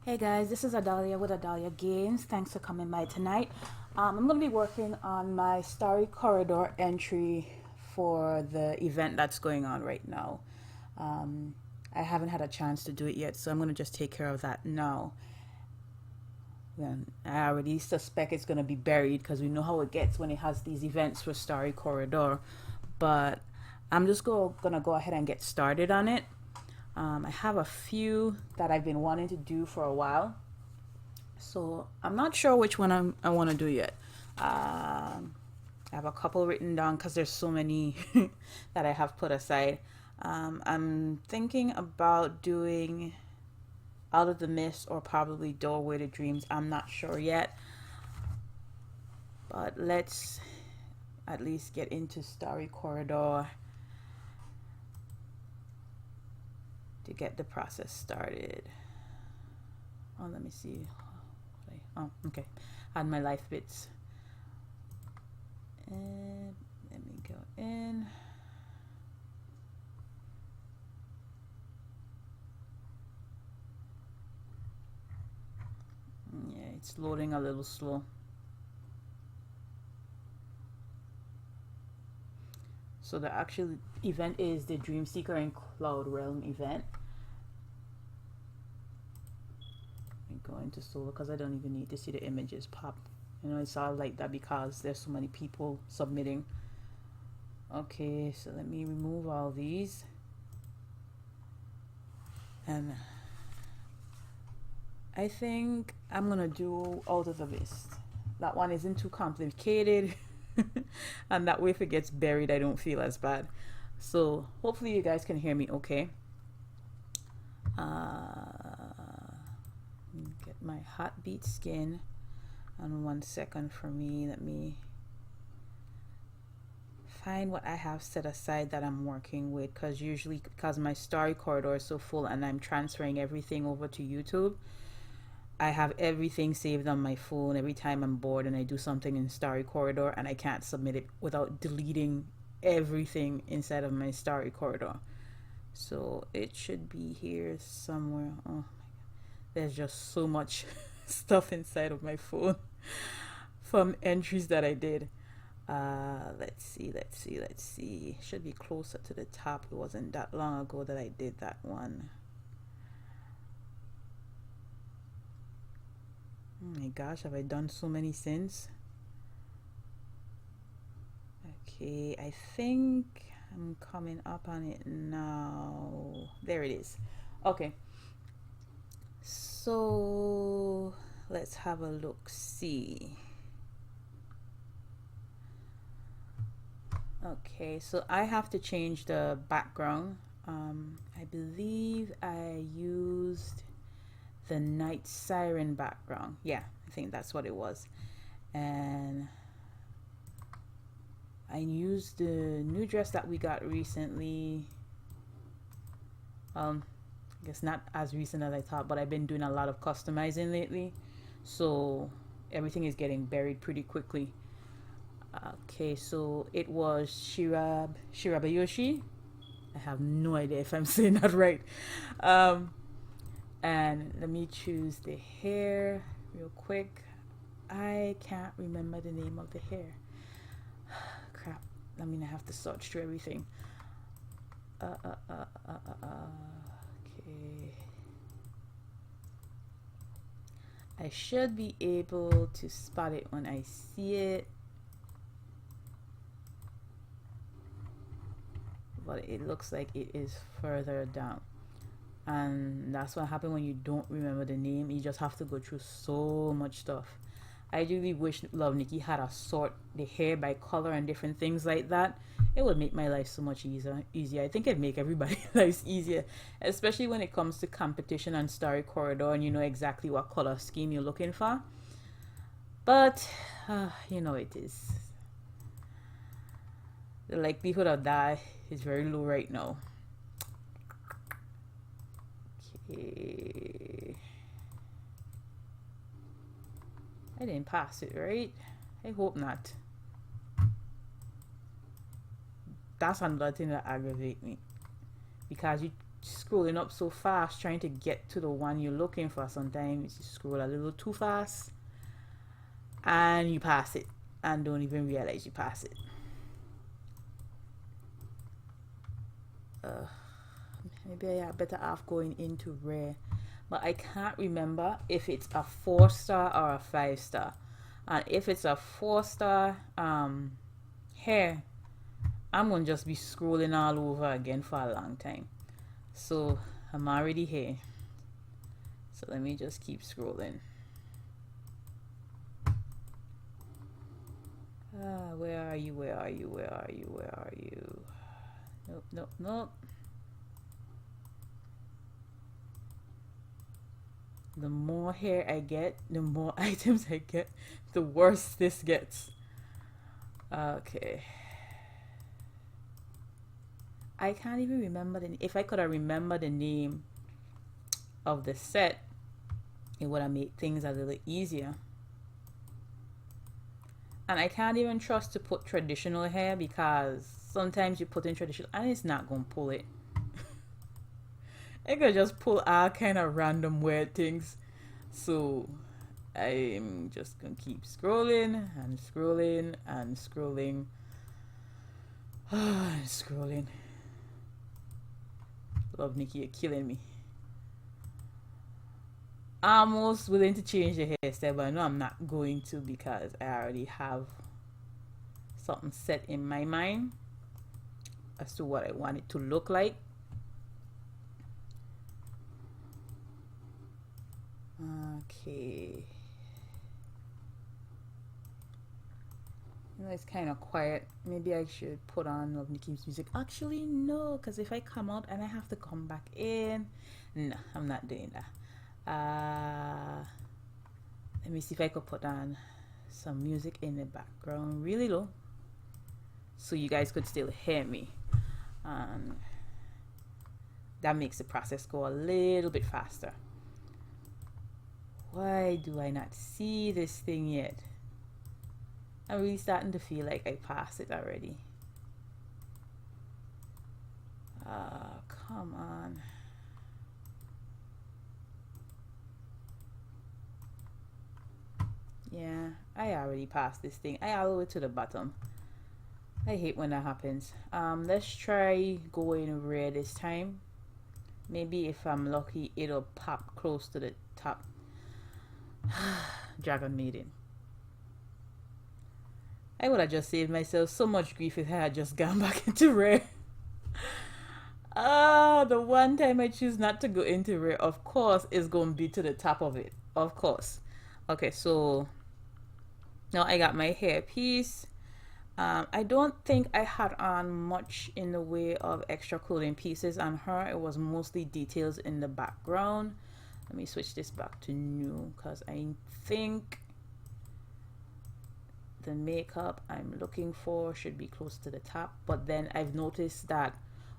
Hey guys, this is Adalia with AdaliaGames. Thanks for coming by tonight. I'm going to be working on my Starry Corridor entry for the event that's going on right now. Um, I haven't had a chance to do it yet, so I'm going to just take care of that now. And I already suspect it's going to be buried because we know how it gets when it has these events for Starry Corridor. But I'm just gonna go ahead and get started on it. I have a few that I've been wanting to do for a while, so I'm not sure which one I want to do yet. I have a couple written down because there's so many that I have put aside. I'm thinking about doing Out of the Mist or probably Doorway to Dreams. I'm not sure yet, but let's at least get into Starry Corridor to get the process started. Oh, let me see. Oh, okay. Add my life bits. And let me go in. Yeah, it's loading a little slow. So the actual event is the Dream Seeker and Cloud Realm event. I go into solo because I don't even need to see the images pop. You know, it's all like that because there's so many people submitting. Okay, so let me remove all these. And I think I'm gonna do Out of the Mist. That one isn't too complicated. And that way if it gets buried I don't feel as bad. So hopefully you guys can hear me okay. Get my hot beat skin, and 1 second for me, let me find what I have set aside that I'm working with, because usually because my Starry Corridor is so full and I'm transferring everything over to YouTube, I have everything saved on my phone every time I'm bored and I do something in Starry Corridor, and I can't submit it without deleting everything inside of my Starry Corridor. So it should be here somewhere. Oh my god, there's just so much stuff inside of my phone from entries that I did. Let's see. Should be closer to the top. It wasn't that long ago that I did that one. Oh my gosh, have I done so many since? Okay, I think I'm coming up on it now. There it is. Okay, so let's have a look. See. Okay, so I have to change the background. I believe I used the Night Siren background. Yeah, I think that's what it was. And I used the new dress that we got recently. I guess not as recent as I thought, but I've been doing a lot of customizing lately, so everything is getting buried pretty quickly. Okay, so it was Shirabayoshi. I have no idea if I'm saying that right. And let me choose the hair real quick. I can't remember the name of the hair. Crap. I mean, I have to search through everything. Okay. I should be able to spot it when I see it. But it looks like it is further down. And that's what happens when you don't remember the name. You just have to go through so much stuff. I really wish Love Nikki had a sort the hair by color and different things like that. It would make my life so much easier. I think it'd make everybody's lives easier, especially when it comes to competition and Starry Corridor, and you know exactly what color scheme you're looking for. But you know it is. The likelihood of that is very low right now. Okay. I didn't pass it, right? I hope not. That's another thing that aggravates me. Because you scrolling up so fast trying to get to the one you're looking for. Sometimes you scroll a little too fast and you pass it and don't even realize you pass it. Maybe I better off going into rare, but I can't remember if it's a 4-star or a 5-star. And if it's a 4-star hair, I'm gonna just be scrolling all over again for a long time. So I'm already here, so let me just keep scrolling. Where are you? Where are you? Where are you? Where are you? Nope, nope, nope. The more hair I get, the more items I get, the worse this gets. Okay. I can't even remember if I could have remembered the name of the set, it would have made things a little easier. And I can't even trust to put traditional hair because sometimes you put in traditional and it's not gonna pull it. It could just pull all kind of random weird things. So I'm just gonna keep scrolling and scrolling and scrolling. Scrolling. Love, Nikki, you're killing me. I'm almost willing to change the hairstyle, but I know I'm not going to because I already have something set in my mind as to what I want it to look like. Okay. You know, it's kind of quiet. Maybe I should put on Love Nikki's music. Actually, no, because if I come out and I have to come back in, no, I'm not doing that. Let me see if I could put on some music in the background really low so you guys could still hear me. That makes the process go a little bit faster. Why do I not see this thing yet? I'm really starting to feel like I passed it already. Come on. Yeah, I already passed this thing. I all the way to the bottom. I hate when that happens. Let's try going rare this time. Maybe if I'm lucky, it'll pop close to the top. Dragon Maiden. I would have just saved myself so much grief if I had just gone back into rare. The one time I choose not to go into rare, of course, is going to be to the top of it. Of course. Okay, so now I got my hair piece. I don't think I had on much in the way of extra clothing pieces on her. It was mostly details in the background. Let me switch this back to new because I think the makeup I'm looking for should be close to the top. But then I've noticed that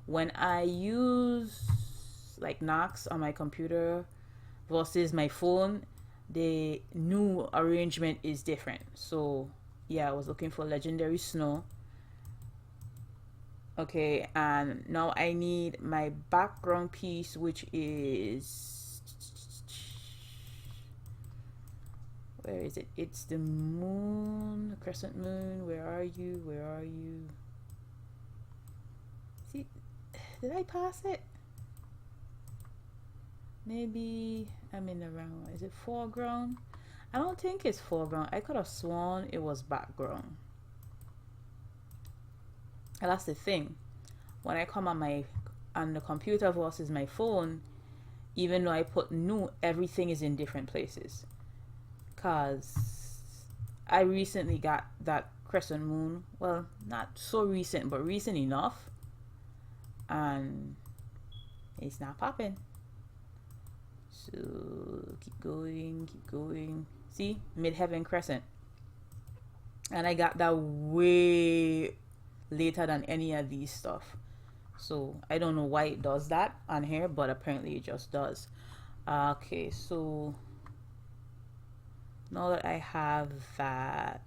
when I use like Knox on my computer versus my phone, the new arrangement is different. So yeah, I was looking for Legendary Snow. Okay, and now I need my background piece, which is, where is it? It's the moon, the crescent moon. Where are you? Where are you? See, did I pass it? Maybe I'm in the wrong one. Is it foreground? I don't think it's foreground. I could have sworn it was background. And that's the thing. When I come on the computer versus my phone, even though I put new, everything is in different places. Cause I recently got that crescent moon. Well, not so recent, but recent enough. And it's not popping. So keep going, keep going. See, Midheaven Crescent. And I got that way later than any of these stuff. So I don't know why it does that on here, but apparently it just does. Okay, so now that I have that,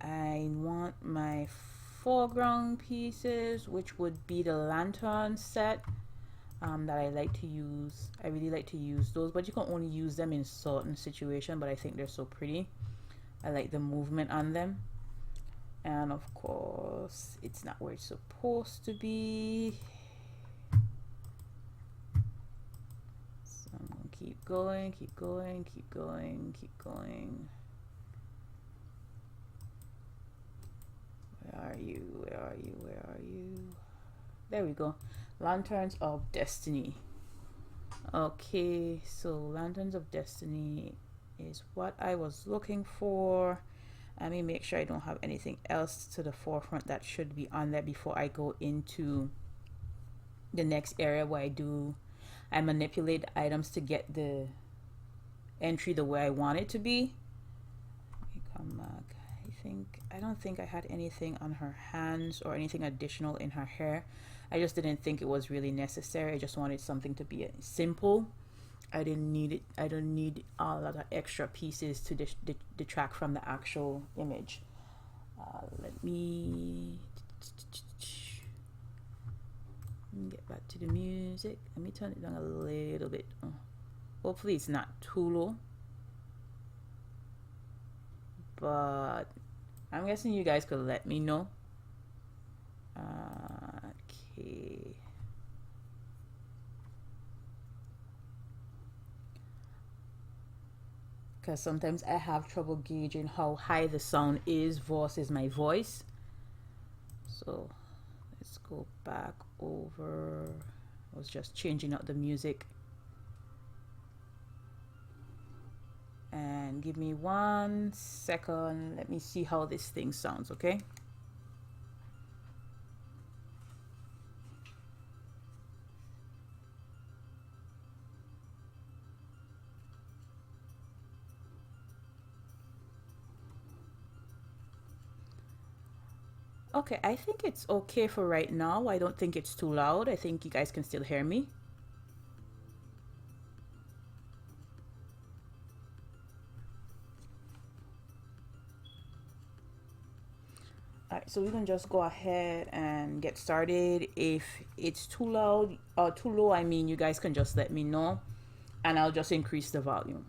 I want my foreground pieces, which would be the lantern set. that I like to use. I really like to use those, but you can only use them in certain situations, but I think they're so pretty. I like the movement on them. And of course, it's not where it's supposed to be. So I'm gonna keep going, keep going, keep going, keep going. Where are you? Where are you? Where are you? There we go. Lanterns of Destiny. Okay, so Lanterns of Destiny is what I was looking for. Let me make sure I don't have anything else to the forefront that should be on there before I go into the next area where I manipulate items to get the entry the way I want it to be. Let me come back. I don't think I had anything on her hands or anything additional in her hair. I just didn't think it was really necessary. I just wanted something to be simple. I didn't need it. I don't need a lot of extra pieces to detract from the actual image. Let me get back to the music. Let me turn it down a little bit. Hopefully it's not too low. But I'm guessing you guys could let me know. Okay. Because sometimes I have trouble gauging how high the sound is versus my voice. So let's go back over. I was just changing out the music. And give me 1 second. Let me see how this thing sounds, okay? Okay, I think it's okay for right now. I don't think it's too loud. I think you guys can still hear me. Alright, so we can just go ahead and get started. If it's too loud or too low, I mean, you guys can just let me know and I'll just increase the volume.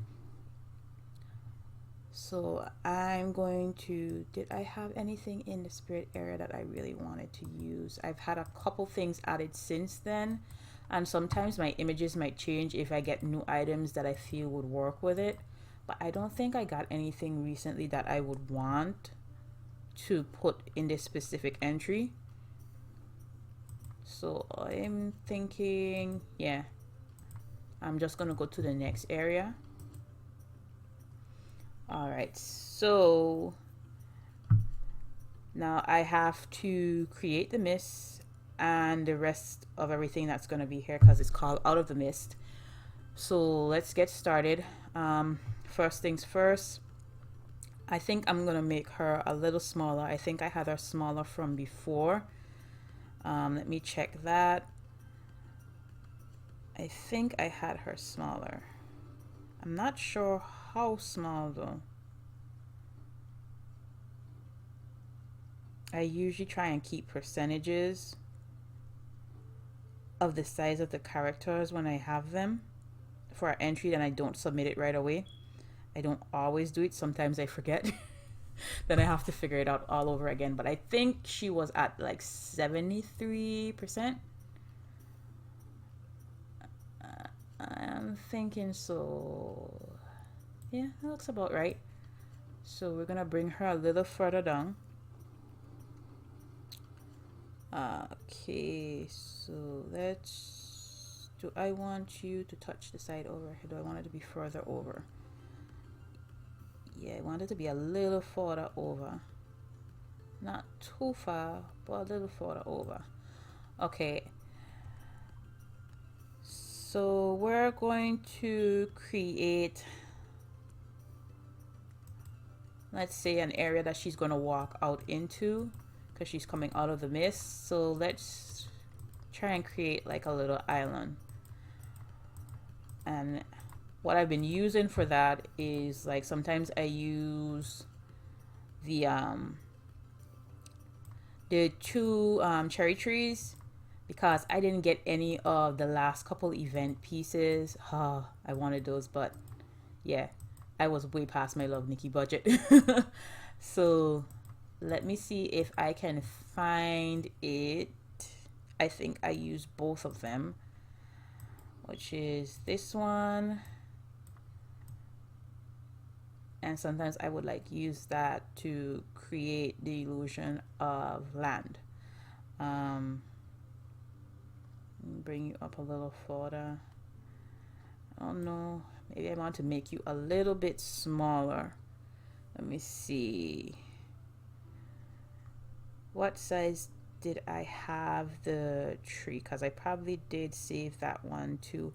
So I'm going to, did I have anything in the spirit area that I really wanted to use? I've had a couple things added since then, and sometimes my images might change if I get new items that I feel would work with it. But I don't think I got anything recently that I would want to put in this specific entry. So I'm thinking, yeah, I'm just gonna go to the next area. All right, so now I have to create the mist and the rest of everything that's going to be here because it's called Out of the Mist. So let's get started. First things first, I think I'm going to make her a little smaller. I think I had her smaller from before. Let me check that. I think I had her smaller. I'm not sure how small though. I usually try and keep percentages of the size of the characters when I have them for our entry, then I don't submit it right away. I don't always do it. Sometimes I forget. Then I have to figure it out all over again. But I think she was at like 73%. I'm thinking so. Yeah, that looks about right. So we're gonna bring her a little further down. Okay, so let's, do I want you to touch the side over here? Do I want it to be further over? Yeah, I want it to be a little further over. Not too far, but a little further over. Okay. So we're going to create, let's say, an area that she's going to walk out into because she's coming out of the mist. So let's try and create like a little island. And what I've been using for that is like sometimes I use the two cherry trees, because I didn't get any of the last couple event pieces. I wanted those, but yeah, I was way past my Love Nikki budget. So let me see if I can find it. I think I used both of them, which is this one, and sometimes I would like use that to create the illusion of land. Bring you up a little further. I don't know, maybe I want to make you a little bit smaller. Let me see, what size did I have the tree, because I probably did save that one too.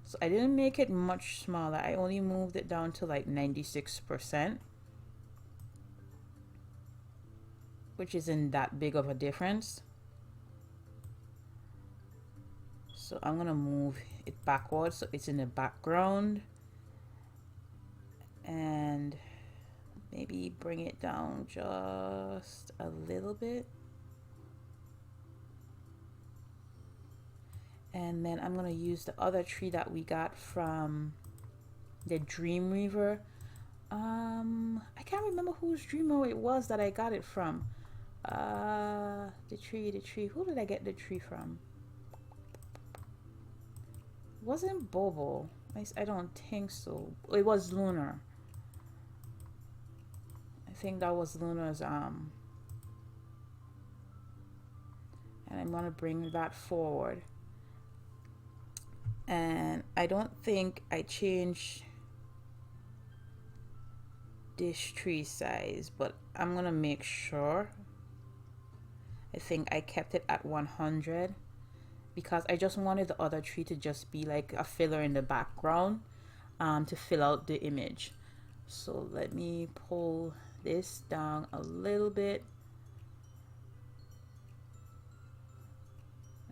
So I didn't make it much smaller. I only moved it down to like 96%, which isn't that big of a difference. So I'm gonna move it backwards so it's in the background, and maybe bring it down just a little bit. And then I'm gonna use the other tree that we got from the Dream Reaver. I can't remember whose Dreamer it was that I got it from. The tree. Who did I get the tree from? It wasn't Bobo. I don't think so. It was Lunar. I think that was Lunar's and I'm gonna bring that forward. And I don't think I changed this tree size, but I'm gonna make sure. I think I kept it at 100 because I just wanted the other tree to just be like a filler in the background, to fill out the image. So let me pull this down a little bit.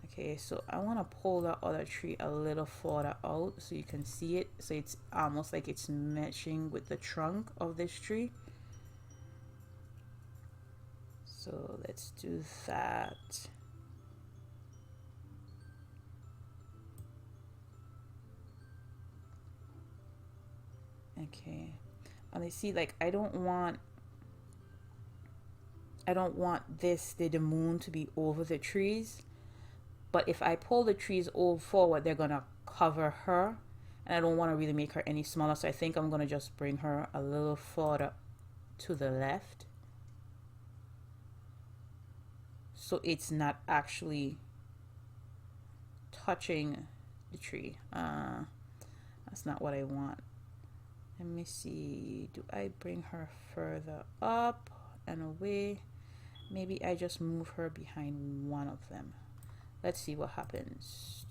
Okay, so I want to pull that other tree a little further out so you can see it. So it's almost like it's matching with the trunk of this tree. So let's do that. Okay, and I see, like, I don't want this, the moon, to be over the trees. But if I pull the trees all forward, they're gonna cover her, and I don't want to really make her any smaller. So I think I'm gonna just bring her a little further to the left, so it's not actually touching the tree. That's not what I want. Let me see, do I bring her further up and away? Maybe I just move her behind one of them. Let's see what happens.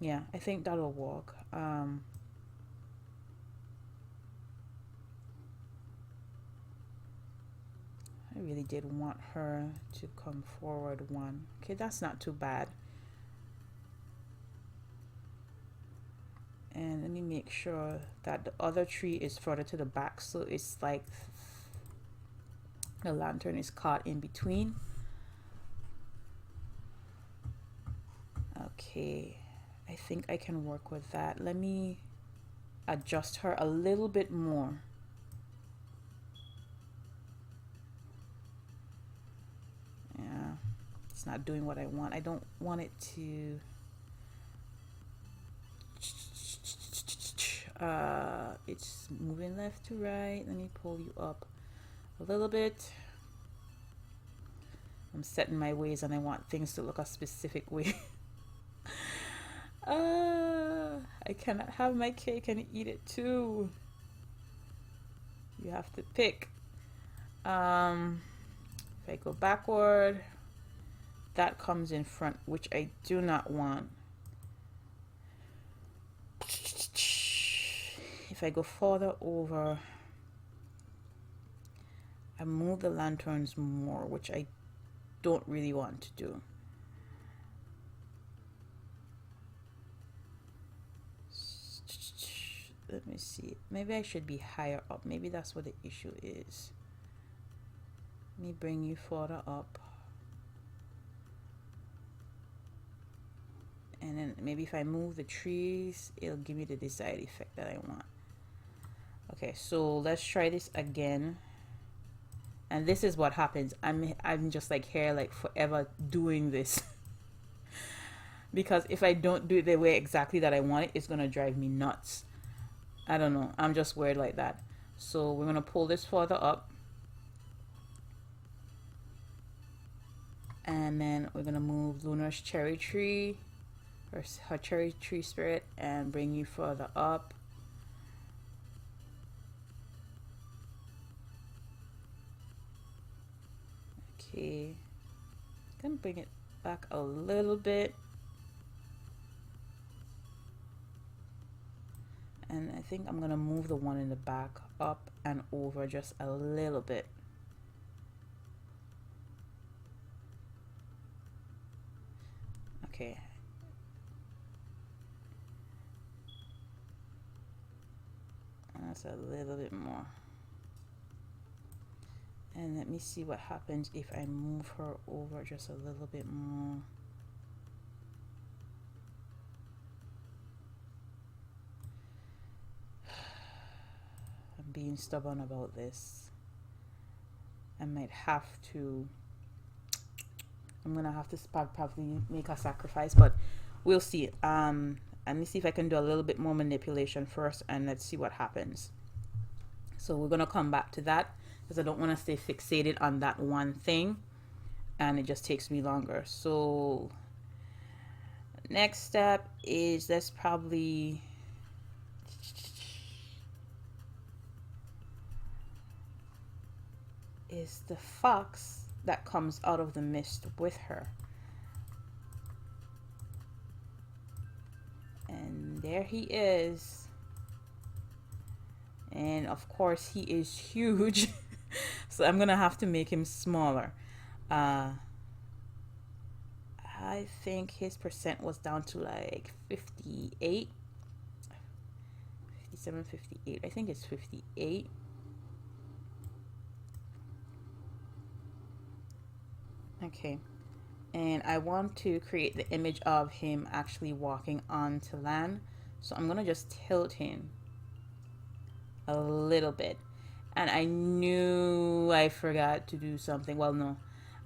Yeah, I think that'll work. I really did want her to come forward one. Okay, that's not too bad. And let me make sure that the other tree is further to the back, so it's like the lantern is caught in between. Okay, I think I can work with that. Let me adjust her a little bit more. Yeah, it's not doing what I want. I don't want it to. It's moving left to right. Let me pull you up a little bit. I'm setting my ways and I want things to look a specific way. I cannot have my cake and eat it too. You have to pick. If I go backward, that comes in front, which I do not want. If I go further over, I move the lanterns more, which I don't really want to do. Let me see. Maybe I should be higher up. Maybe that's what the issue is. Let me bring you further up. And then maybe if I move the trees, it'll give me the desired effect that I want. Okay, so let's try this again. And this is what happens. I'm just like here like forever doing this. Because if I don't do it the way exactly that I want it, it's gonna drive me nuts. I don't know. I'm just weird like that. So we're gonna pull this further up. And then we're gonna move Lunar's cherry tree, or her cherry tree spirit, and bring you further up. Okay, gonna bring it back a little bit, and I think I'm gonna move the one in the back up and over just a little bit. Okay. That's a little bit more. And let me see what happens if I move her over just a little bit more. I'm being stubborn about this. I might have to. I'm gonna have to probably make a sacrifice, but we'll see. Let me see if I can do a little bit more manipulation first, and let's see what happens. So we're gonna come back to that because I don't want to stay fixated on that one thing, and it just takes me longer. So next step is let's probably is the fox that comes out of the mist with her. And there he is. And of course he is huge. So I'm gonna have to make him smaller. I think his percent was down to like 58. 57, 58. I think it's 58. Okay, and I want to create the image of him actually walking onto land, so I'm gonna just tilt him a little bit. And I knew I forgot to do something. Well, no,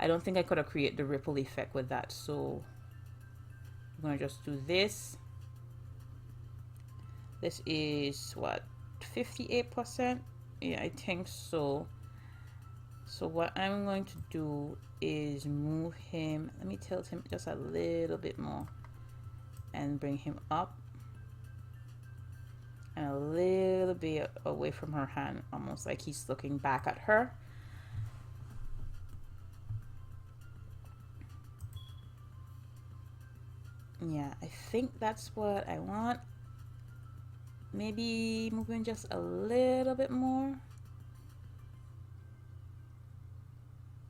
I don't think I could have created the ripple effect with that, so I'm gonna just do this. This is what, 58%? Yeah, I think so. So what I'm going to do is move him. Let me tilt him just a little bit more and bring him up and a little bit away from her hand, almost like he's looking back at her. Yeah, I think that's what I want. Maybe moving just a little bit more.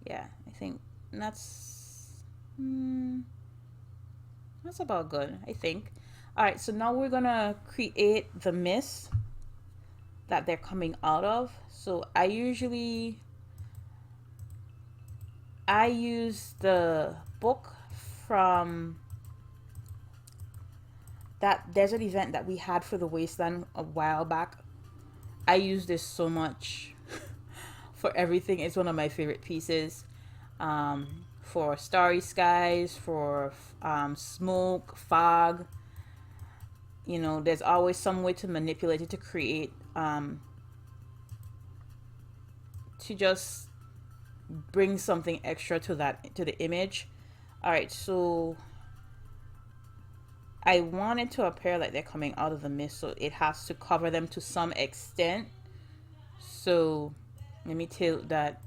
Yeah, I think that's about good, I think. All right, so now we're gonna create the mist that they're coming out of. So I use the book from that desert event that we had for the wasteland a while back. I use this so much for everything. It's one of my favorite pieces. For starry skies, for smoke, fog. You know, there's always some way to manipulate it to create, to just bring something extra to the image. All right, so I want it to appear like they're coming out of the mist, so it has to cover them to some extent. So let me tilt that.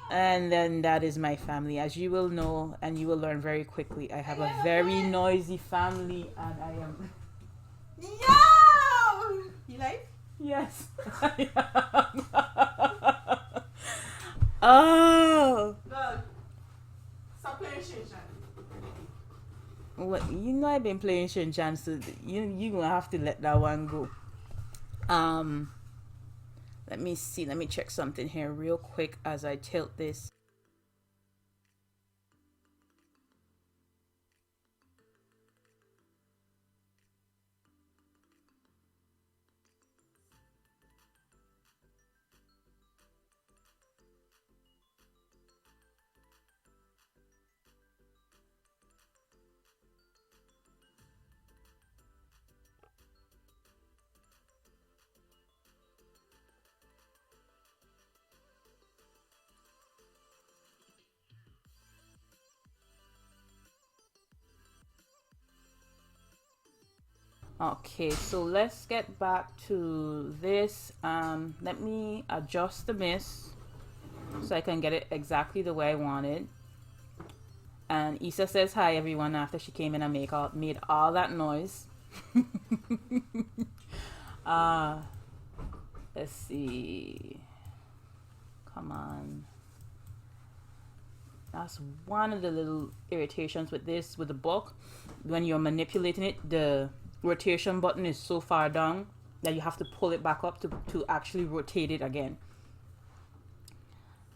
And then that is my family. As you will know, and you will learn very quickly, I have a very noisy family, and I am... Yo! You like? Yes. Oh! Look. Stop playing Shin-Chan. Well, you know I've been playing Shin-Chan, so you're gonna have to let that one go. Let me see. Let me check something here real quick as I tilt this. Okay, so let's get back to this. Let me adjust the mist so I can get it exactly the way I wanted. And Issa says hi everyone after she came in and made all that noise. uh let's see. Come on. That's one of the little irritations with the book. When you're manipulating it, the rotation button is so far down that you have to pull it back up to actually rotate it again.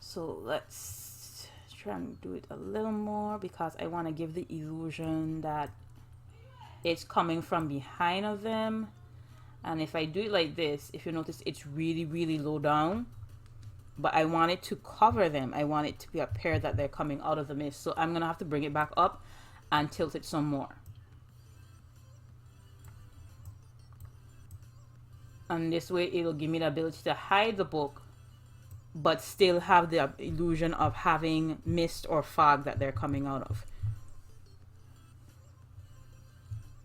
So let's try and do it a little more because I want to give the illusion that it's coming from behind of them. And if I do it like this, if you notice, it's really, really low down. But I want it to cover them. I want it to be appear that they're coming out of the mist. So I'm going to have to bring it back up and tilt it some more. And this way it'll give me the ability to hide the book but still have the illusion of having mist or fog that they're coming out of.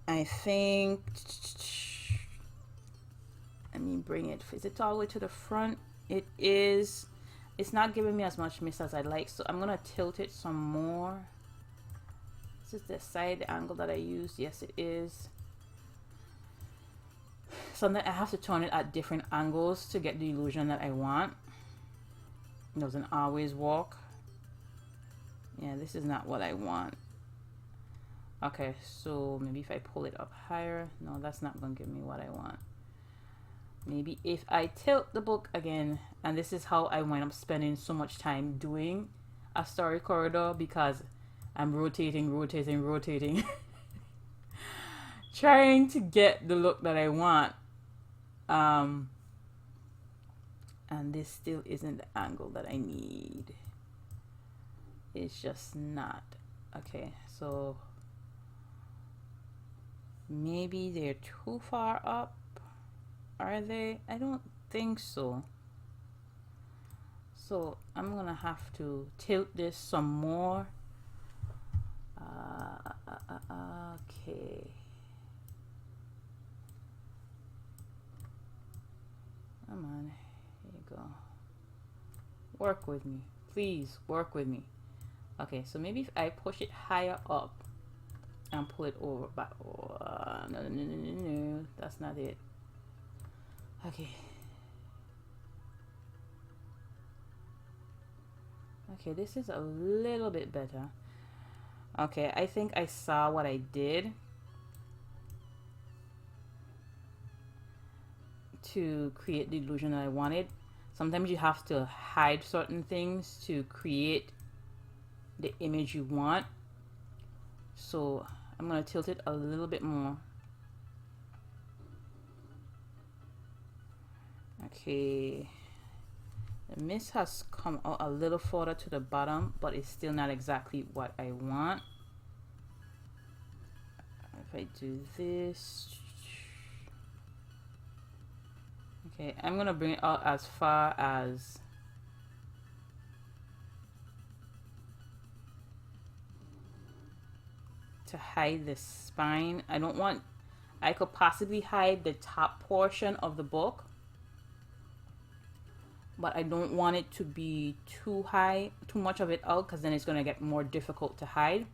I think, let me bring it. Is it all the way to the front? It is. It's not giving me as much mist as I'd like, so I'm gonna tilt it some more. This is the side angle that I used. Yes, it is. Sometimes I have to turn it at different angles to get the illusion that I want. It doesn't always work. Yeah, this is not what I want. Okay, so maybe if I pull it up higher. No, that's not gonna give me what I want. Maybe if I tilt the book again, and this is how I wind up spending so much time doing a story corridor, because I'm rotating trying to get the look that I want. And this still isn't the angle that I need. It's just not. Okay, so maybe they're too far up. Are they? I don't think so. So I'm gonna have to tilt this some more. Okay. Come on. Here you go. Work with me. Please work with me. Okay, so maybe if I push it higher up and pull it over back. Oh, no. That's not it. Okay. Okay, this is a little bit better. Okay, I think I saw what I did to create the illusion that I wanted. Sometimes you have to hide certain things to create the image you want. So I'm going to tilt it a little bit more. Okay. The mist has come out a little further to the bottom, but it's still not exactly what I want. If I do this. Okay, I'm going to bring it out as far as to hide the spine. I could possibly hide the top portion of the book, but I don't want it to be too high, too much of it out, because then it's going to get more difficult to hide.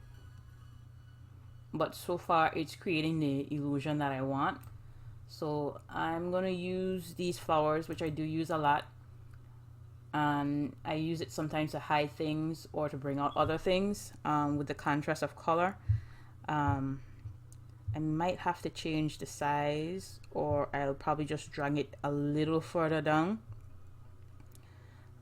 But so far it's creating the illusion that I want. So I'm going to use these flowers, which I do use a lot, and I use it sometimes to hide things or to bring out other things with the contrast of color. I might have to change the size, or I'll probably just drag it a little further down.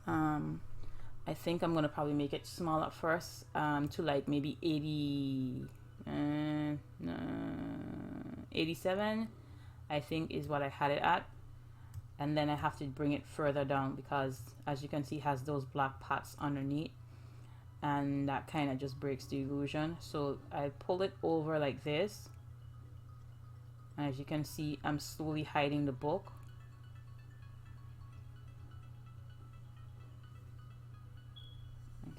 I think I'm gonna probably make it small at first, to like maybe 87, I think is what I had it at. And then I have to bring it further down because, as you can see, it has those black pots underneath, and that kind of just breaks the illusion. So I pull it over like this, and as you can see, I'm slowly hiding the book.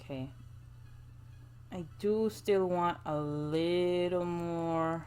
Okay, I do still want a little more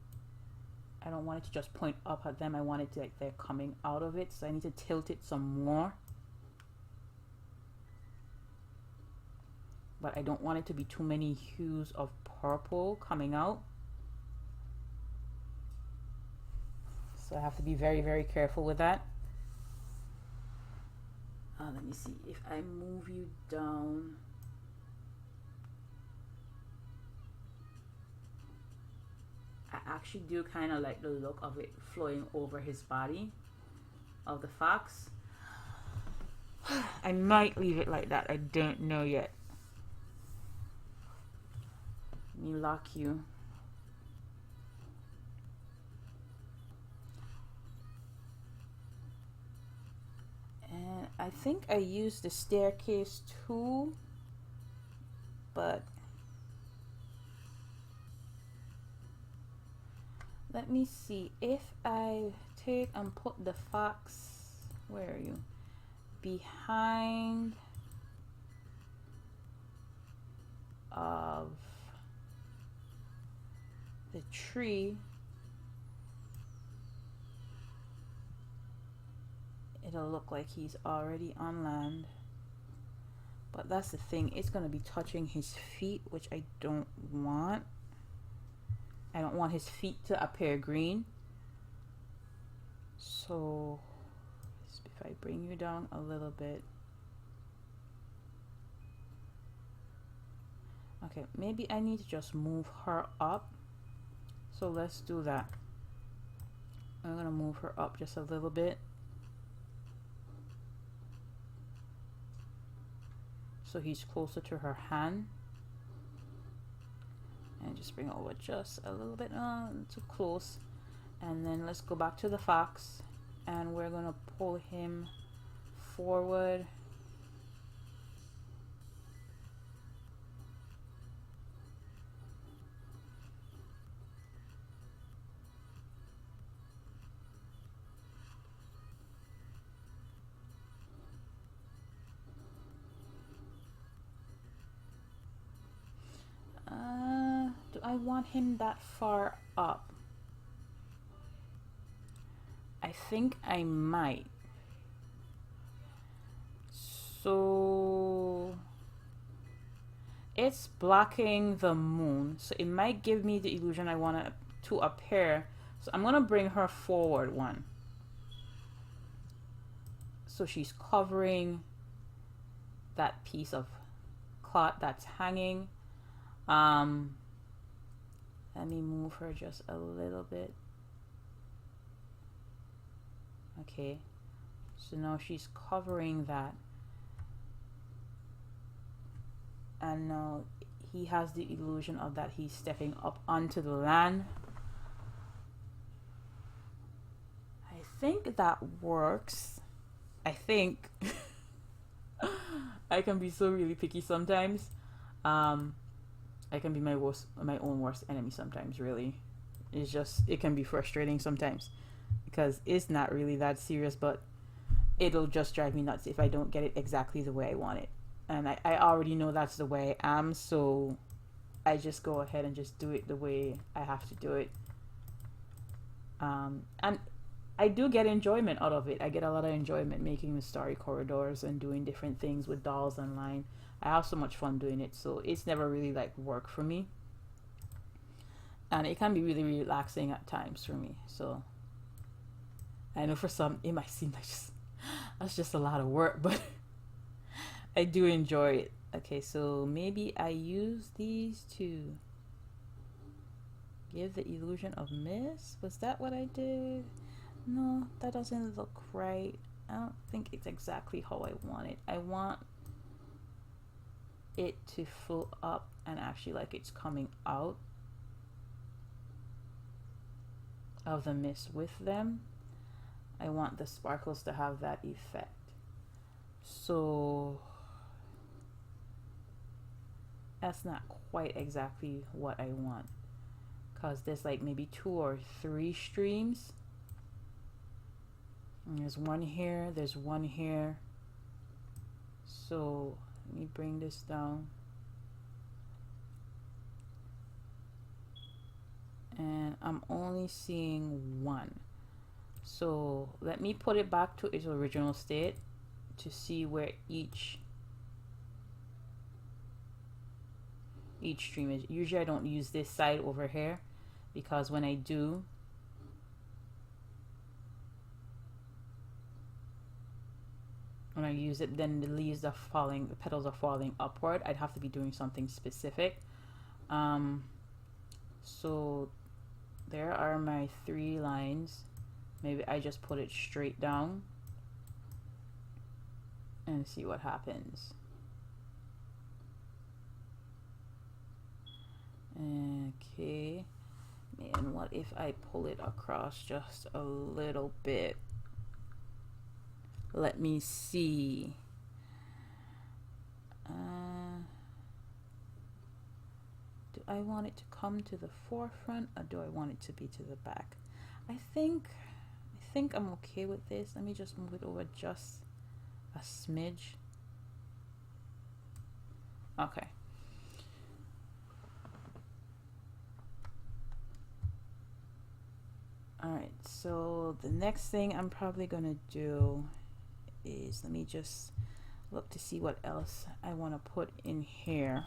I don't want it to just point up at them. I want it to like they're coming out of it. So I need to tilt it some more. But I don't want it to be too many hues of purple coming out. So I have to be very, very careful with that. Let me see if I move you down. I actually do kind of like the look of it flowing over his body of the fox. I might leave it like that. I don't know yet. Let me lock you. And I think I used the staircase too, but let me see if I take and put the fox, where are you? Behind of the tree. It'll look like he's already on land. But that's the thing, it's going to be touching his feet, which I don't want. I don't want his feet to appear green. So if I bring you down a little bit. Okay, maybe I need to just move her up. So let's do that. I'm going to move her up just a little bit. So he's closer to her hand. And just bring it over just a little bit, too close. And then let's go back to the fox. And we're going to pull him forward. Do I want him that far up? I think I might. So it's blocking the moon, so it might give me the illusion I want it to appear. So I'm gonna bring her forward one, so she's covering that piece of cloth that's hanging. Let me move her just a little bit. Okay, so now she's covering that, and now he has the illusion of that he's stepping up onto the land. I think that works. I think. I can be so really picky sometimes. I can be my own worst enemy sometimes, really. It can be frustrating sometimes because it's not really that serious, but it'll just drive me nuts if I don't get it exactly the way I want it. And I already know that's the way I am, so I just go ahead and just do it the way I have to do it. And I do get enjoyment out of it. I get a lot of enjoyment making the Starry corridors and doing different things with dolls online. I have so much fun doing it, so it's never really like work for me. And it can be really relaxing at times for me. So I know for some it might seem like that's just a lot of work, but I do enjoy it. Okay, so maybe I use these to give the illusion of mist. Was that what I did? No, that doesn't look right. I don't think it's exactly how I want it. I want it to fill up and actually like it's coming out of the mist with them. I want the sparkles to have that effect. So that's not quite exactly what I want, because there's like maybe 2 or 3 streams. And there's one here, there's one here. So let me bring this down. and I'm only seeing one. So let me put it back to its original state to see where each stream is. Usually I don't use this side over here because when I do, when I use it, then the leaves are falling, the petals are falling upward. I'd have to be doing something specific. So there are my 3 lines. Maybe I just put it straight down and see what happens. Okay, and what if I pull it across just a little bit? Let me see. Do I want it to come to the forefront or do I want it to be to the back? I think I'm okay with this. Let me just move it over just a smidge. Okay. Alright, so the next thing I'm probably gonna do is, let me just look to see what else I want to put in here.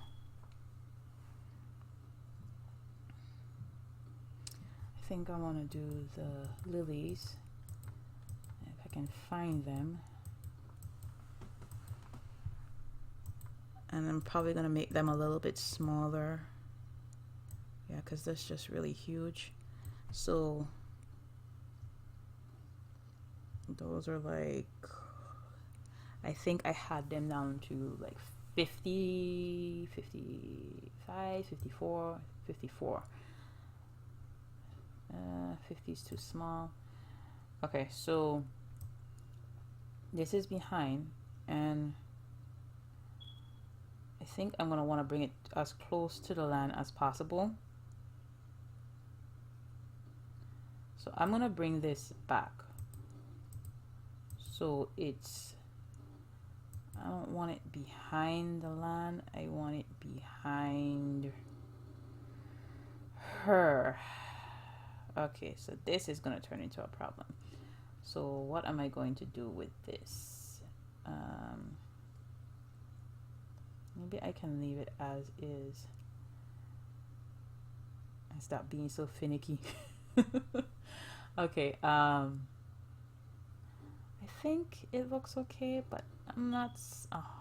I think I want to do the lilies, if I can find them. And I'm probably going to make them a little bit smaller. Yeah, because that's just really huge. So those are like, I think I had them down to like 50, 55, 54, 54. 50 is too small. Okay, so this is behind, and I think I'm going to want to bring it as close to the land as possible. So I'm going to bring this back. So it's, I don't want it behind the land. I want it behind her. Okay, so this is going to turn into a problem. So what am I going to do with this? Maybe I can leave it as is and stop being so finicky. Okay, I think it looks okay, but I'm not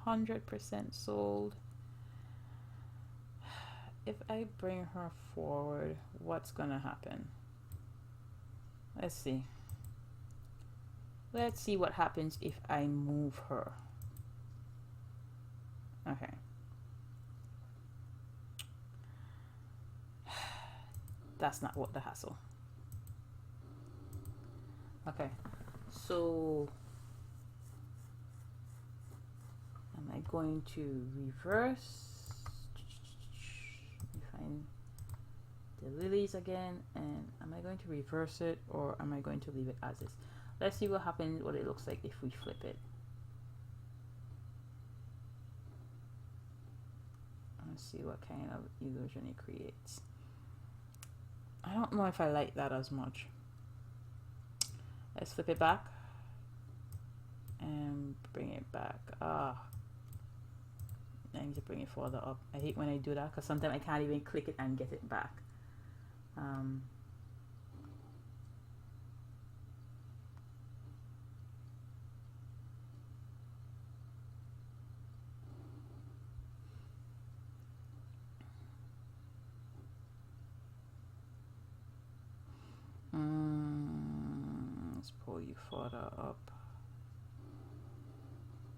100% sold. If I bring her forward, what's gonna happen? Let's see. Let's see what happens if I move her. Okay. That's not what the hassle. Okay. So am I going to reverse? Let me find the lilies again, and am I going to reverse it or am I going to leave it as is? Let's see what happens, what it looks like if we flip it. Let's see what kind of illusion it creates. I don't know if I like that as much. Let's flip it back and bring it back. I need to bring it further up. I hate when I do that because sometimes I can't even click it and get it back. Let's pull you further up.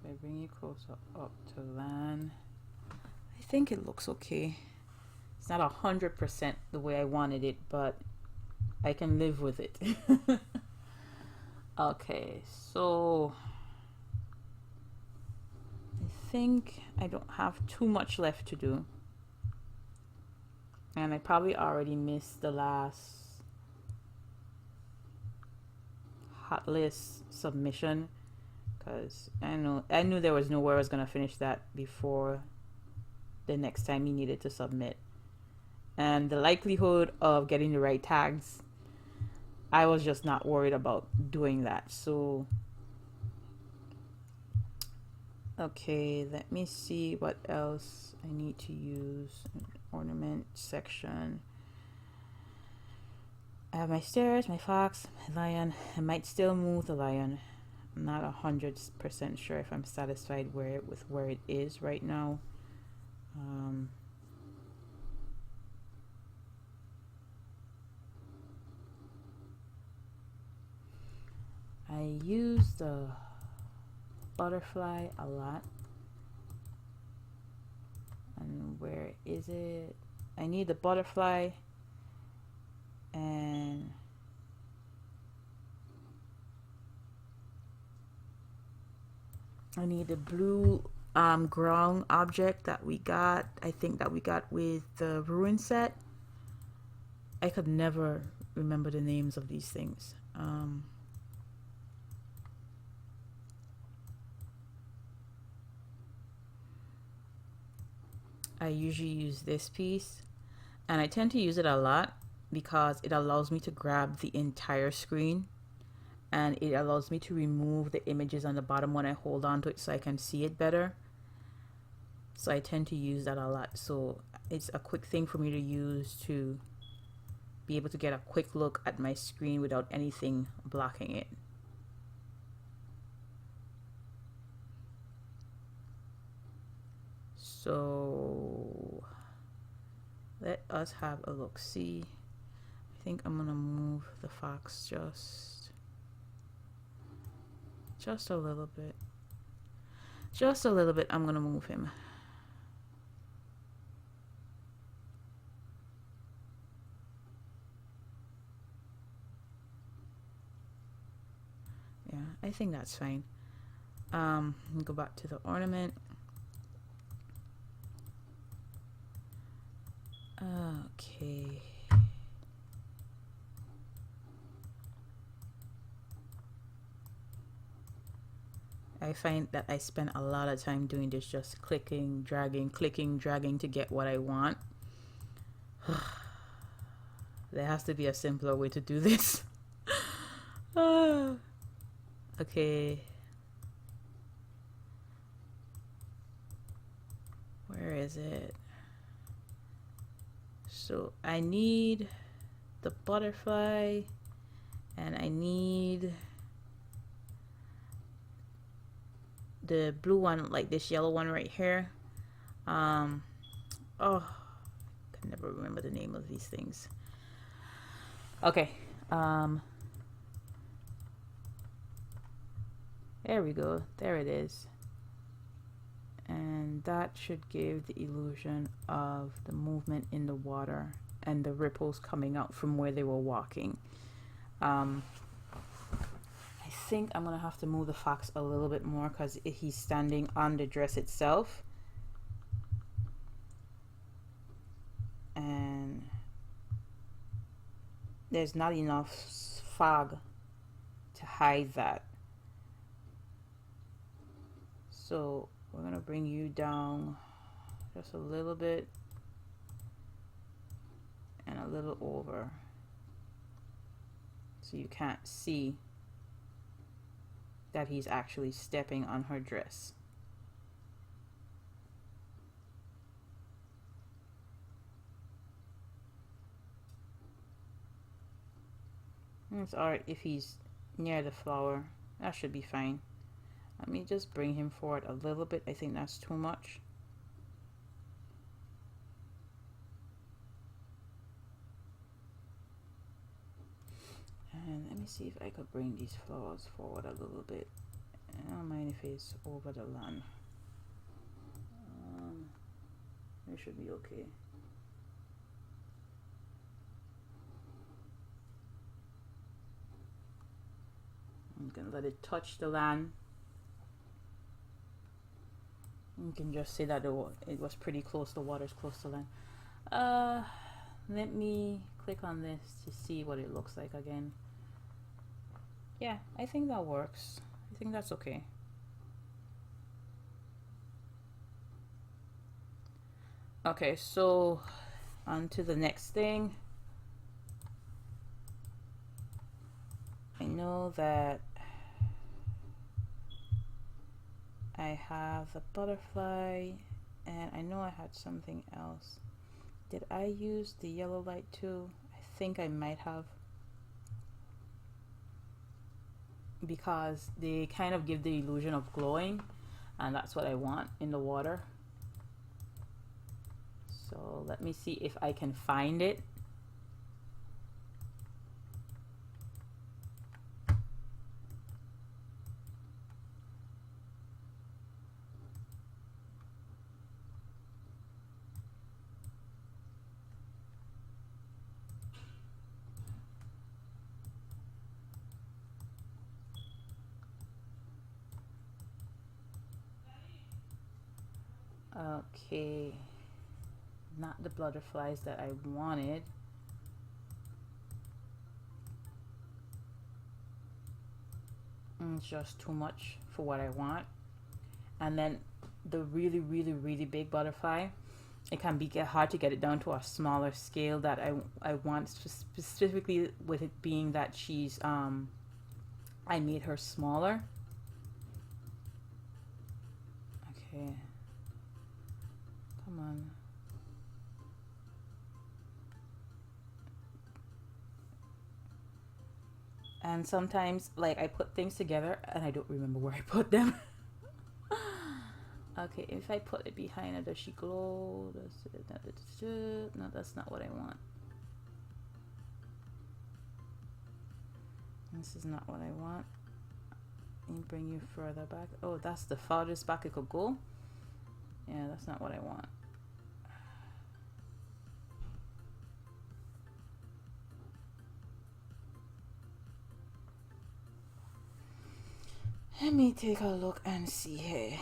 If I bring you closer up to land, I think it looks okay. It's not 100% the way I wanted it, but I can live with it. Okay, so I think I don't have too much left to do. And I probably already missed the last hot list submission because I knew there was no way I was gonna finish that before the next time he needed to submit. and the likelihood of getting the right tags, I was just not worried about doing that. So okay, let me see what else I need to use. Ornament section. I have my stairs, my fox, my lion. I might still move the lion. I'm not 100% sure if I'm satisfied with where it is right now. I use the butterfly a lot. And where is it? I need the butterfly and I need the blue ground object that we got. I think that we got with the ruin set. I could never remember the names of these things. I usually use this piece, and I tend to use it a lot because it allows me to grab the entire screen, and it allows me to remove the images on the bottom when I hold on to it so I can see it better. So I tend to use that a lot. So it's a quick thing for me to use to be able to get a quick look at my screen without anything blocking it. So let us have a look. See, I think I'm gonna move the fox just a little bit. Just a little bit. I'm gonna move him. Yeah, I think that's fine. Go back to the ornament. Okay. I find that I spend a lot of time doing this, just clicking, dragging to get what I want. There has to be a simpler way to do this. Okay. Where is it? So I need the butterfly and I need the blue one, like this yellow one right here. Oh, I can never remember the name of these things. Okay. There we go. There it is. And that should give the illusion of the movement in the water and the ripples coming out from where they were walking. I think I'm gonna have to move the fox a little bit more because he's standing on the dress itself, and there's not enough fog to hide that. So we're gonna bring you down just a little bit and a little over so you can't see that he's actually stepping on her dress. It's alright if he's near the flower. That should be fine. Let me just bring him forward a little bit. I think that's too much. And let me see if I could bring these flowers forward a little bit. I don't mind if it's over the land. It should be okay. I'm gonna let it touch the land. You can just say that it was pretty close. The water's close to land. Let me click on this to see what it looks like again. Yeah, I think that works. I think that's okay. Okay, so on to the next thing. I know that I have the butterfly, and I know I had something else. Did I use the yellow light too? I think I might have, because they kind of give the illusion of glowing, and that's what I want in the water. So let me see if I can find it. Okay, not the butterflies that I wanted. It's just too much for what I want. And then the really big butterfly, it can be hard to get it down to a smaller scale that I want, specifically with it being that she's I made her smaller. Okay, come on. And sometimes, like, I put things together and I don't remember where I put them. Okay, if I put it behind her, does she glow? No, that's not what I want. This is not what I want. Let me bring you further back. Oh, that's the farthest back it could go. Yeah, that's not what I want. Let me take a look and see here.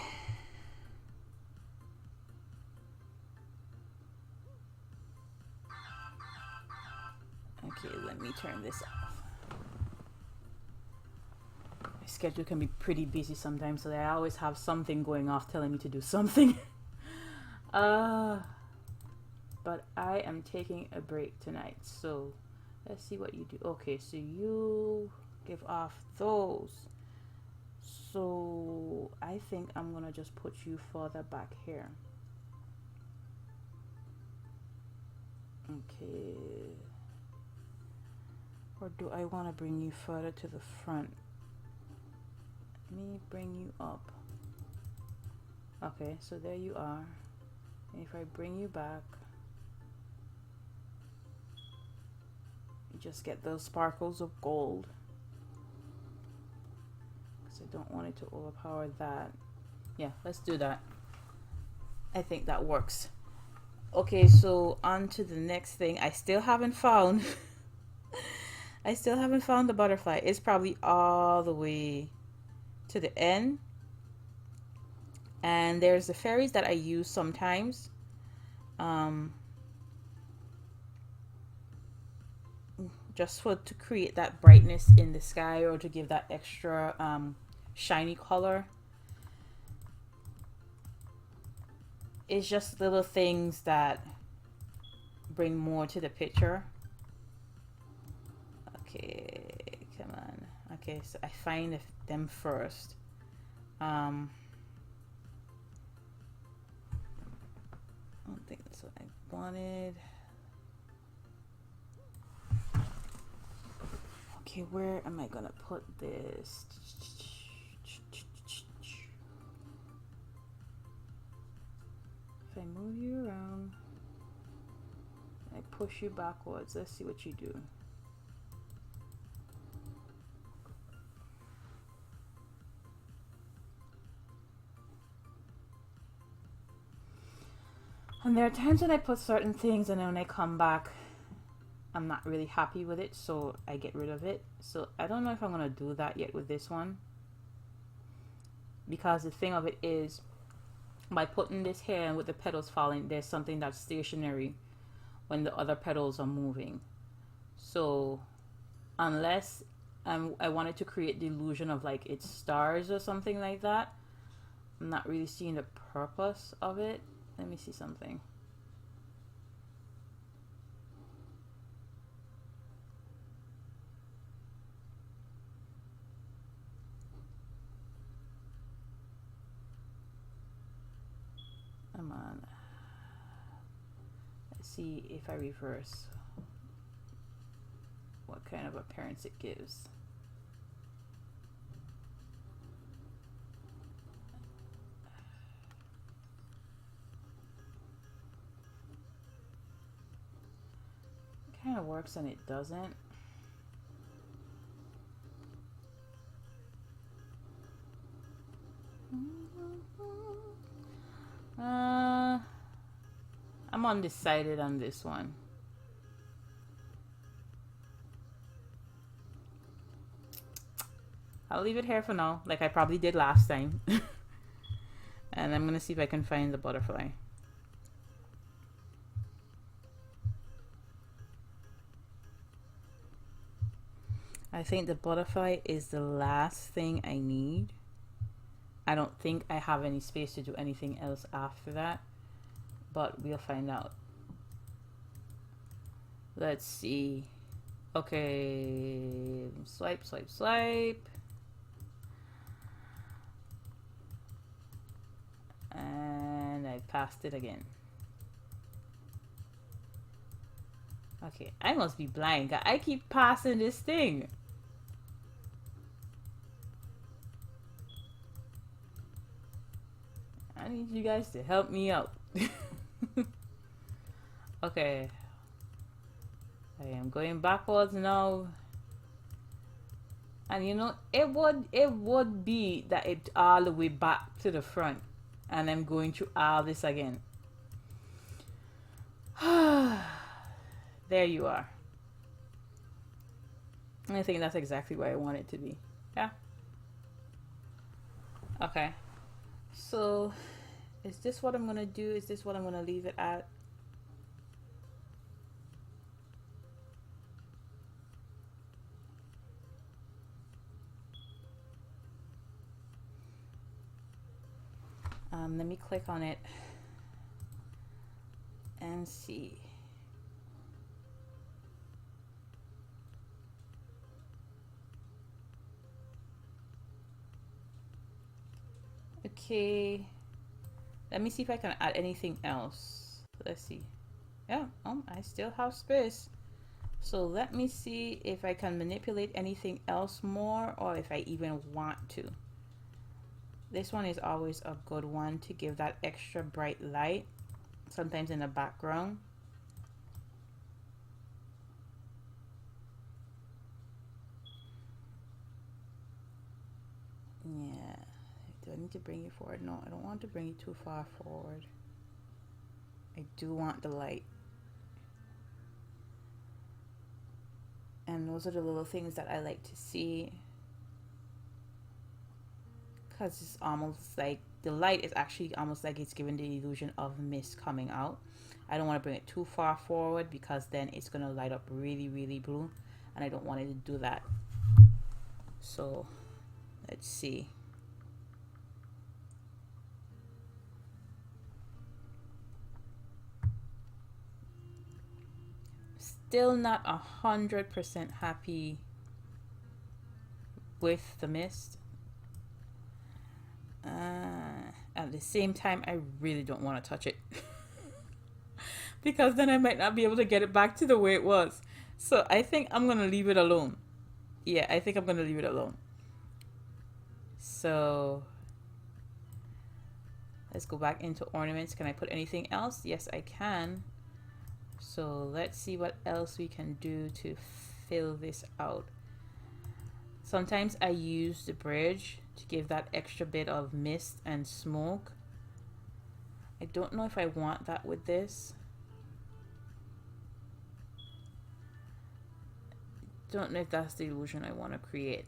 Okay, let me turn this off. My schedule can be pretty busy sometimes, so I always have something going off telling me to do something. But I am taking a break tonight, so let's see what you do. Okay, so you give off those. So I think I'm gonna just put you further back here. Okay. Or do I want to bring you further to the front? Let me bring you up. Okay, so there you are. And if I bring you back, you just get those sparkles of gold. I don't want it to overpower that. Yeah, let's do that. I think that works. Okay, so on to the next thing. I still haven't found I still haven't found the butterfly. It's probably all the way to the end. And there's the fairies that I use sometimes. Just to create that brightness in the sky, or to give that extra shiny color. It's just little things that bring more to the picture. Okay, come on. Okay, so I find them first. I don't think that's what I wanted. Okay, where am I gonna put this? If I move you around, I push you backwards. Let's see what you do. And there are times when I put certain things and then when I come back, I'm not really happy with it, so I get rid of it. So I don't know if I'm gonna do that yet with this one, because the thing of it is, by putting this here and with the petals falling, there's something that's stationary when the other petals are moving. So unless I wanted to create the illusion of like it's stars or something like that, I'm not really seeing the purpose of it. Let me see something. see if I reverse what kind of appearance it gives. It kind of works and it doesn't. I'm undecided on this one. I'll leave it here for now, like I probably did last time. And I'm gonna see if I can find the butterfly. I think the butterfly is the last thing I need. I don't think I have any space to do anything else after that, but we'll find out. Let's see. Okay, swipe, swipe, swipe. And I passed it again. Okay, I must be blind. I keep passing this thing. I need you guys to help me out. Okay. I am going backwards now. And you know, it would be that it all the way back to the front. And I'm going through all this again. There you are. I think that's exactly where I want it to be. Yeah. Okay. So, is this what I'm going to do? Is this what I'm going to leave it at? Let me click on it and see. Okay, let me see if I can add anything else. Let's see. Yeah, I still have space. So let me see if I can manipulate anything else more, or if I even want to. This one is always a good one to give that extra bright light, sometimes in the background. Yeah. Do I need to bring it forward? No, I don't want to bring it too far forward. I do want the light. And those are the little things that I like to see. Because it's almost like the light is actually almost like it's giving the illusion of mist coming out. I don't want to bring it too far forward because then it's going to light up really, really blue. And I don't want it to do that. So, let's see. Still not 100% happy with the mist. At the same time, I really don't want to touch it. Because then I might not be able to get it back to the way it was. So I think I'm going to leave it alone. Yeah, I think I'm going to leave it alone. So let's go back into ornaments. Can I put anything else? Yes, I can. So let's see what else we can do to fill this out. Sometimes I use the bridge to give that extra bit of mist and smoke. I don't know if I want that with this. Don't know if that's the illusion I want to create.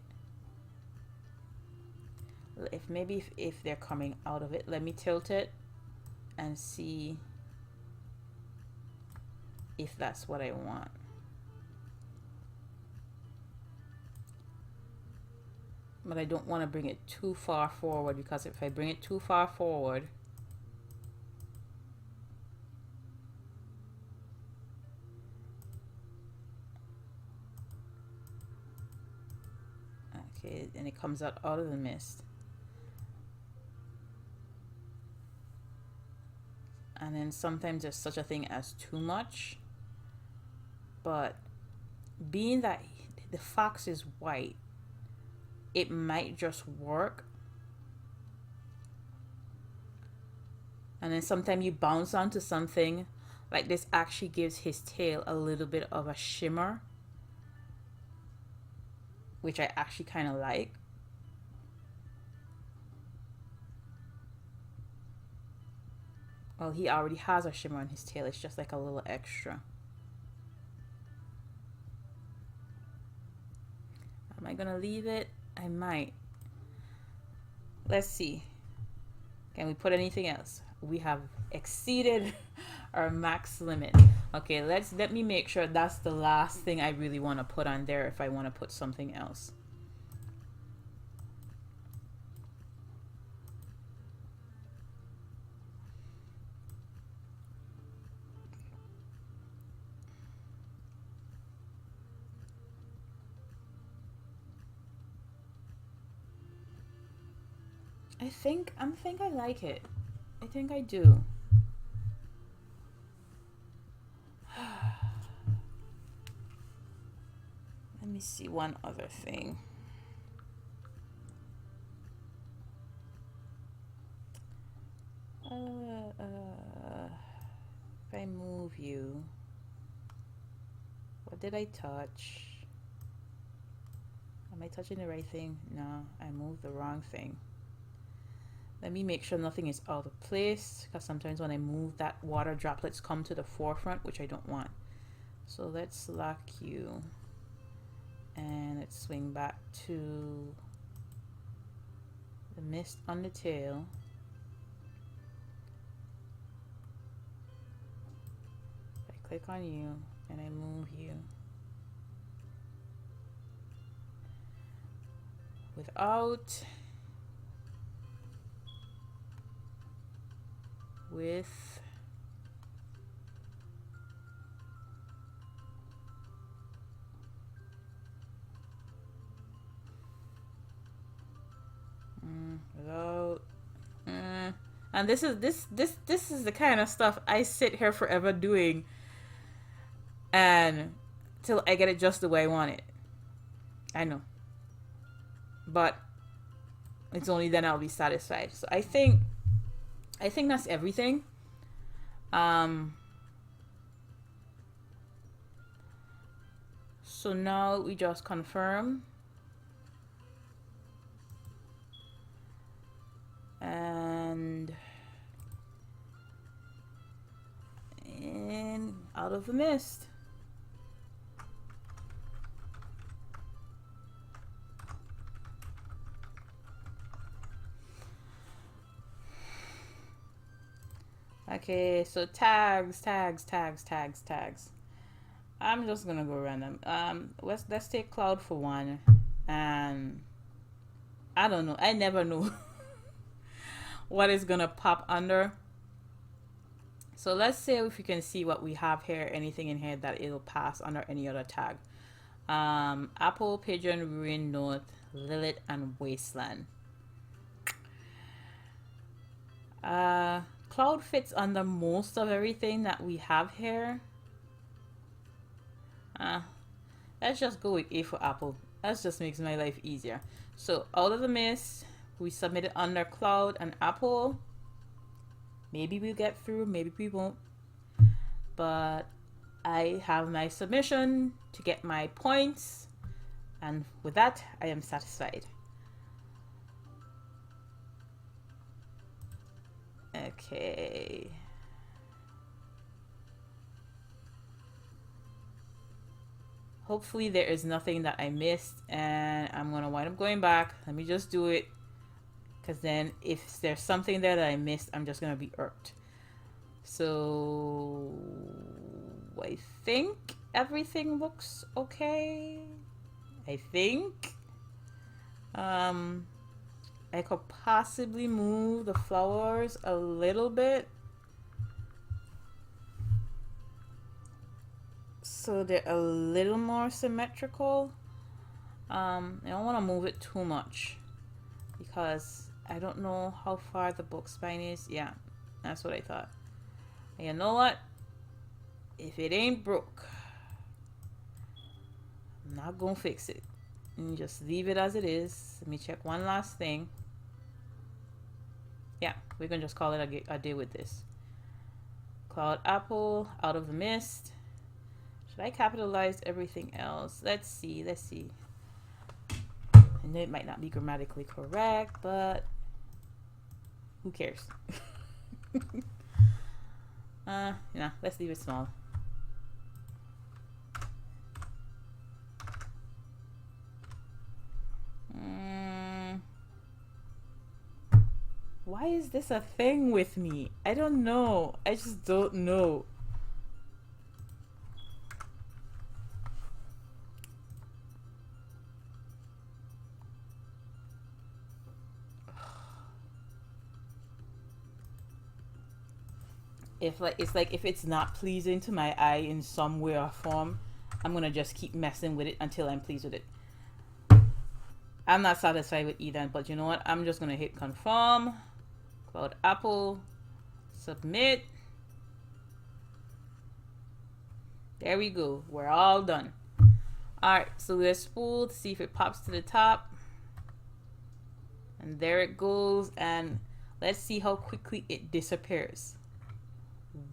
If they're coming out of it, let me tilt it and see if that's what I want. But I don't want to bring it too far forward, because if I bring it too far forward, okay, and it comes out of the mist. and then sometimes there's such a thing as too much. But being that the fox is white, it might just work. And then sometimes you bounce onto something like this, actually gives his tail a little bit of a shimmer, which I actually kind of like. Well, he already has a shimmer on his tail. It's just like a little extra. Am I gonna leave it? I might. Let's see. Can we put anything else? We have exceeded our max limit. Okay, let me make sure that's the last thing I really want to put on there if I want to put something else. I think I like it. I think I do. Let me see one other thing. If I move you, what did I touch? Am I touching the right thing? No, I moved the wrong thing. Let me make sure nothing is out of place, because sometimes when I move, that water droplets come to the forefront, which I don't want. So let's lock you, and let's swing back to the mist on the tail. I click on you and I move you. With without and this is the kind of stuff I sit here forever doing, and till I get it just the way I want it. I know, but it's only then I'll be satisfied. So I think that's everything. So now we just confirm, and out of the mist. Okay, so tags. I'm just gonna go random. Let's take cloud for one, and I don't know. I never know what is gonna pop under. So let's say if you can see what we have here, anything in here that it'll pass under any other tag. Apple, Pigeon, Ruin, North, Lilith, and Wasteland. Cloud fits under most of everything that we have here. Let's just go with A for Apple. That just makes my life easier. So out of the mist, we submit it under Cloud and Apple. Maybe we'll get through, maybe we won't. But I have my submission to get my points, and with that, I am satisfied. Okay. Hopefully there is nothing that I missed, and I'm gonna wind up going back. Let me just do it, because then if there's something there that I missed, I'm just gonna be irked. So I think everything looks okay. I think I could possibly move the flowers a little bit so they're a little more symmetrical. I don't want to move it too much because I don't know how far the book spine is. Yeah, that's what I thought. You know what? If it ain't broke, I'm not gonna fix it. And just leave it as it is. Let me check one last thing. Yeah, we're gonna just call it a day with this. Cloud apple, out of the mist. Should I capitalize everything else? Let's see. And it might not be grammatically correct, but who cares? No, let's leave it small. Why is this a thing with me? I don't know. I just don't know. If it's not pleasing to my eye in some way or form, I'm gonna just keep messing with it until I'm pleased with it. I'm not satisfied with either, but you know what? I'm just gonna hit confirm. Cloud apple. Submit. There we go. We're all done. Alright, so let's spool to see if it pops to the top. And there it goes. And let's see how quickly it disappears.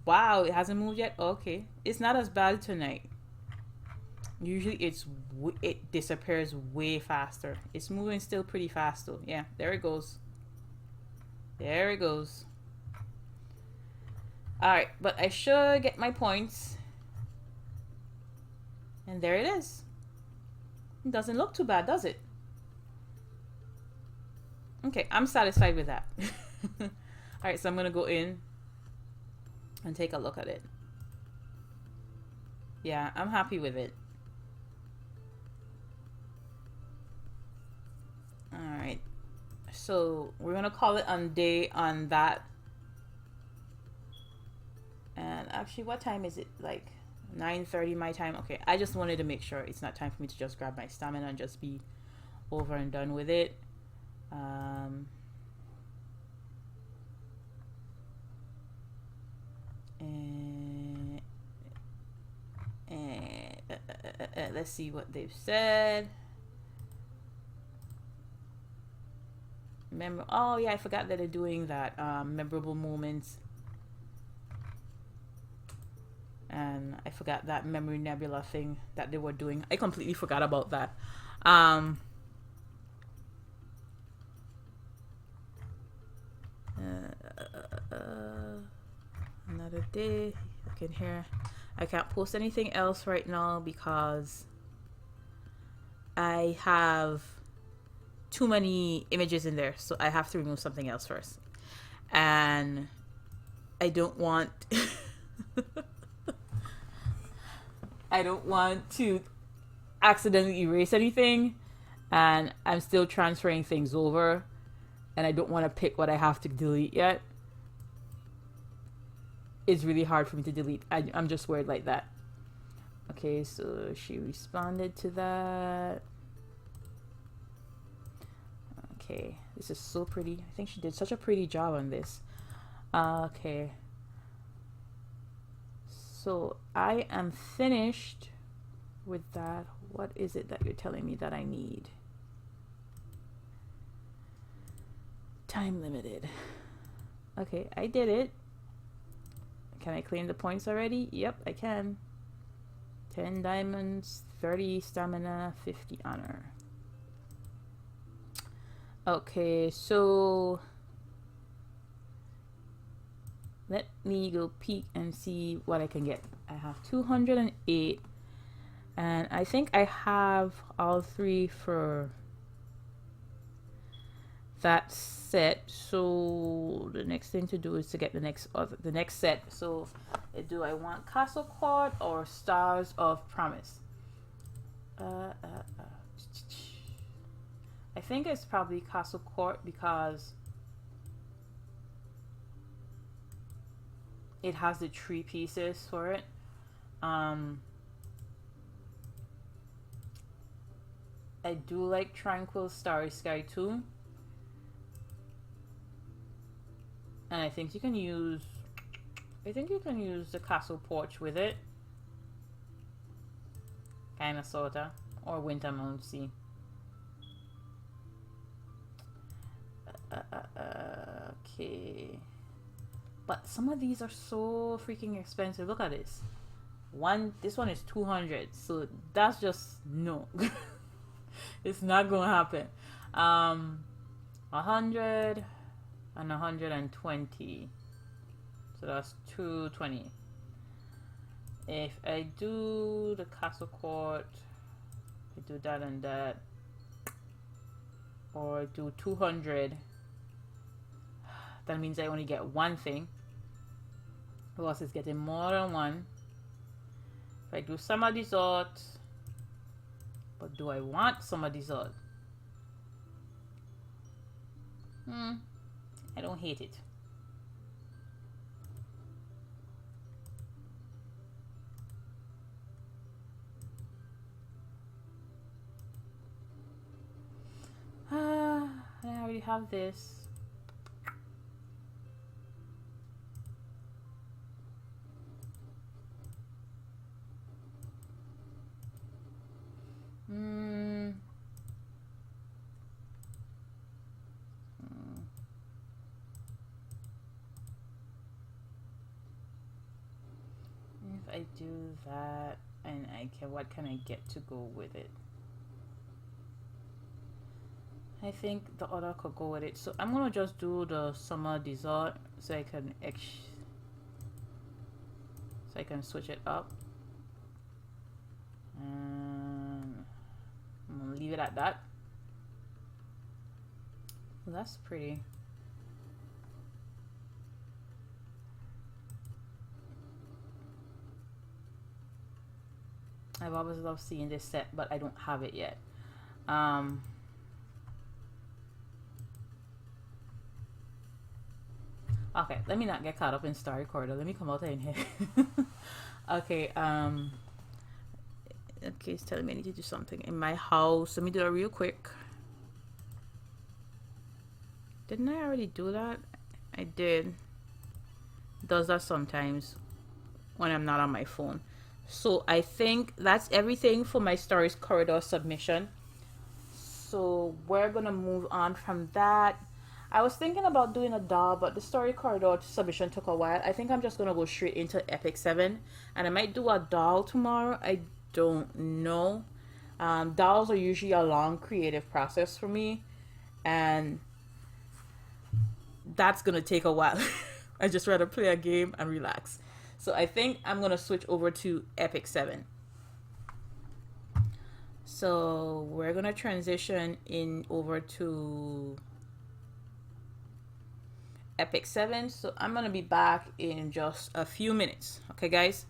Wow, it hasn't moved yet? Okay. It's not as bad tonight. Usually it disappears way faster. It's moving still pretty fast though. Yeah, there it goes. There it goes. Alright, but I should get my points. And there it is. It doesn't look too bad, does it? Okay, I'm satisfied with that. Alright, so I'm going to go in and take a look at it. Yeah, I'm happy with it. Alright. So we're going to call it on day on that. And actually, what time is it? Like 9:30 my time. Okay, I just wanted to make sure it's not time for me to just grab my stamina and just be over and done with it. Let's see what they've said. Oh yeah, I forgot that they're doing that memorable moments. And I forgot that memory nebula thing that they were doing. I completely forgot about that. Another day. I can hear. I can't post anything else right now because I have too many images in there. So I have to remove something else first. And I don't want... I don't want to accidentally erase anything, and I'm still transferring things over, and I don't want to pick what I have to delete yet. It's really hard for me to delete. I'm just worried like that. Okay, so she responded to that. Okay, this is so pretty. I think she did such a pretty job on this. Okay. So I am finished with that. What is it that you're telling me that I need? Time limited. Okay, I did it. Can I claim the points already? Yep, I can. 10 diamonds, 30 stamina, 50 honor. Okay, so let me go peek and see what I can get. I have 208, and I think I have all three for that set. So the next thing to do is to get the next set. So do I want Castle Court or Stars of Promise? I think it's probably Castle Court because it has the 3 pieces for it. I do like Tranquil Starry Sky too. And I think you can use I think you can use the castle porch with it. Kinda sorta. Or winter mount sea. Okay. But some of these are so freaking expensive. Look at this. This one is 200. So that's just no. It's not gonna happen. 100 and 120. So that's 220. If I do the castle court, I do that and that, or do 200, that means I only get one thing. Who else is getting more than one? If I do summer resort, but do I want summer resort? I don't hate it. I already have this. If I do that, and what can I get to go with it? I think the other could go with it. So I'm gonna just do the summer dessert so I can switch it up. And I'm gonna leave it at that. Well, that's pretty. I've always loved seeing this set, but I don't have it yet. Okay, let me not get caught up in Starry Corridor. Let me come out in here. Okay, okay, it's telling me I need to do something in my house. Let me do it real quick. Didn't I already do that? I did. It does that sometimes when I'm not on my phone. So I think that's everything for my Starry Corridor submission. So we're gonna move on from that. I was thinking about doing a doll, but the Starry Corridor submission took a while. I think I'm just gonna go straight into Epic 7, and I might do a doll tomorrow. I don't know. Dolls are usually a long creative process for me, and that's gonna take a while. I just rather play a game and relax. So I think I'm gonna switch over to Epic 7. So we're gonna transition in over to Epic 7. So I'm gonna be back in just a few minutes. Okay, guys?